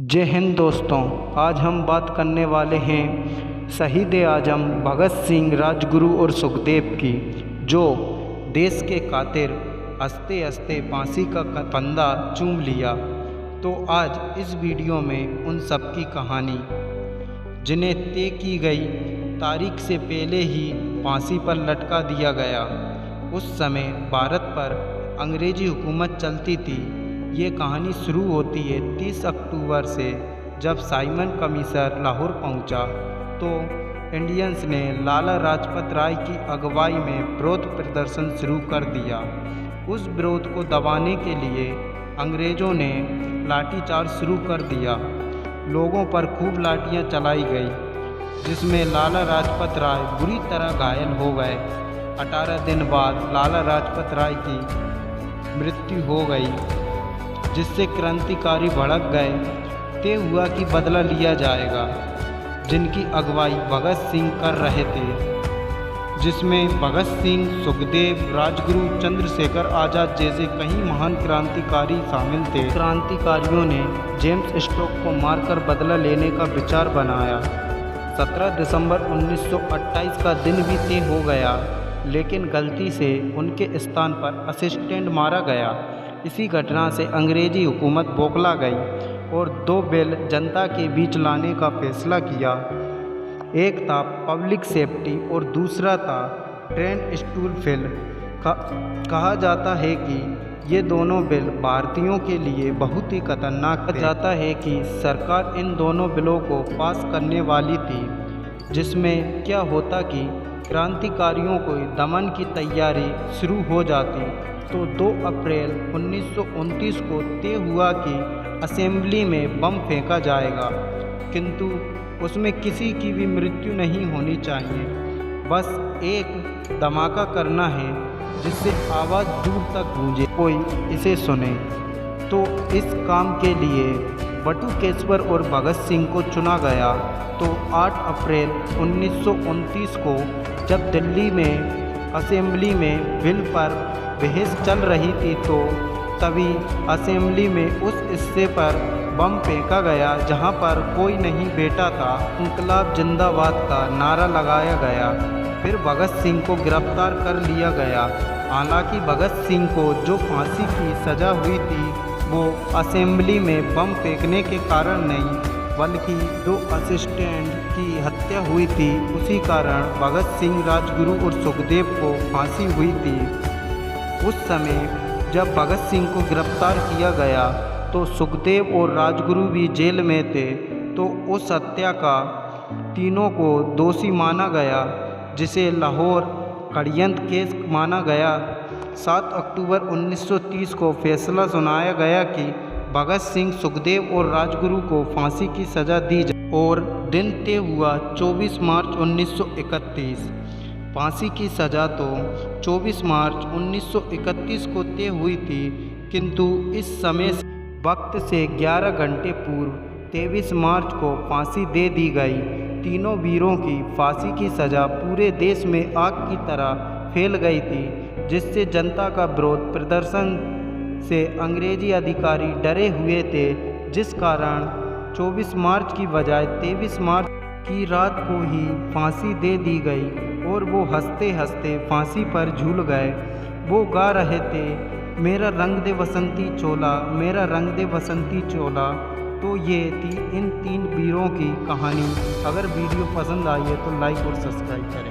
जय हिंद दोस्तों, आज हम बात करने वाले हैं शहीद आजम भगत सिंह, राजगुरु और सुखदेव की, जो देश के खातिर हंसते हंसते फांसी का फंदा चूम लिया। तो आज इस वीडियो में उन सब की कहानी, जिन्हें तय की गई तारीख से पहले ही फांसी पर लटका दिया गया। उस समय भारत पर अंग्रेजी हुकूमत चलती थी। ये कहानी शुरू होती है 30 अक्टूबर से, जब साइमन कमीशर लाहौर पहुंचा तो इंडियंस ने लाला लाजपत राय की अगुवाई में विरोध प्रदर्शन शुरू कर दिया। उस विरोध को दबाने के लिए अंग्रेज़ों ने लाठीचार्ज शुरू कर दिया। लोगों पर खूब लाठियां चलाई गई, जिसमें लाला लाजपत राय बुरी तरह घायल हो गए। 18 दिन बाद लाला लाजपत राय की मृत्यु हो गई, जिससे क्रांतिकारी भड़क गए। तय हुआ कि बदला लिया जाएगा, जिनकी अगुवाई भगत सिंह कर रहे थे, जिसमें भगत सिंह, सुखदेव, राजगुरु, चंद्रशेखर आज़ाद जैसे कई महान क्रांतिकारी शामिल थे। क्रांतिकारियों ने जेम्स स्टॉक को मारकर बदला लेने का विचार बनाया। 17 दिसंबर 1928 का दिन भी तय हो गया, लेकिन गलती से उनके स्थान पर असिस्टेंट मारा गया। इसी घटना से अंग्रेजी हुकूमत बौखला गई और 2 बिल जनता के बीच लाने का फैसला किया। एक था पब्लिक सेफ्टी और दूसरा था ट्रेंड स्टूल बिल। कहा जाता है कि ये दोनों बिल भारतीयों के लिए बहुत ही खतरनाक थे। जाता है कि सरकार इन दोनों बिलों को पास करने वाली थी, जिसमें क्या होता कि क्रांतिकारियों को दमन की तैयारी शुरू हो जाती। तो 2 अप्रैल 1929 को तय हुआ कि असेंबली में बम फेंका जाएगा, किंतु उसमें किसी की भी मृत्यु नहीं होनी चाहिए। बस एक धमाका करना है, जिससे आवाज़ दूर तक गूंजे, कोई इसे सुने। तो इस काम के लिए बटुकेश्वर और भगत सिंह को चुना गया। तो 8 अप्रैल 1929 को जब दिल्ली में असेंबली में बिल पर बहस चल रही थी, तो तभी असेंबली में उस हिस्से पर बम फेंका गया जहां पर कोई नहीं बैठा था। इंकलाब जिंदाबाद का नारा लगाया गया। फिर भगत सिंह को गिरफ्तार कर लिया गया। हालांकि भगत सिंह को जो फांसी की सज़ा हुई थी, वो असेंबली में बम फेंकने के कारण नहीं, बल्कि 2 असिस्टेंट की हत्या हुई थी, उसी कारण भगत सिंह, राजगुरु और सुखदेव को फांसी हुई थी। उस समय जब भगत सिंह को गिरफ्तार किया गया, तो सुखदेव और राजगुरु भी जेल में थे। तो उस हत्या का तीनों को दोषी माना गया, जिसे लाहौर षड्यंत्र केस माना गया। 7 अक्टूबर 1930 को फैसला सुनाया गया कि भगत सिंह, सुखदेव और राजगुरु को फांसी की सज़ा दी जाए, और दिन तय हुआ 24 मार्च 1931। फांसी की सज़ा तो 24 मार्च 1931 को तय हुई थी, किंतु इस समय वक्त से 11 घंटे पूर्व 23 मार्च को फांसी दे दी गई। तीनों वीरों की फांसी की सज़ा पूरे देश में आग की तरह फैल गई थी, जिससे जनता का विरोध प्रदर्शन से अंग्रेजी अधिकारी डरे हुए थे, जिस कारण 24 मार्च की बजाय 23 मार्च की रात को ही फांसी दे दी गई, और वो हंसते हंसते फांसी पर झूल गए। वो गा रहे थे, मेरा रंग दे बसंती चोला, मेरा रंग दे बसंती चोला। तो ये थी इन 3 वीरों की कहानी। अगर वीडियो पसंद आई है तो लाइक और सब्सक्राइब करें।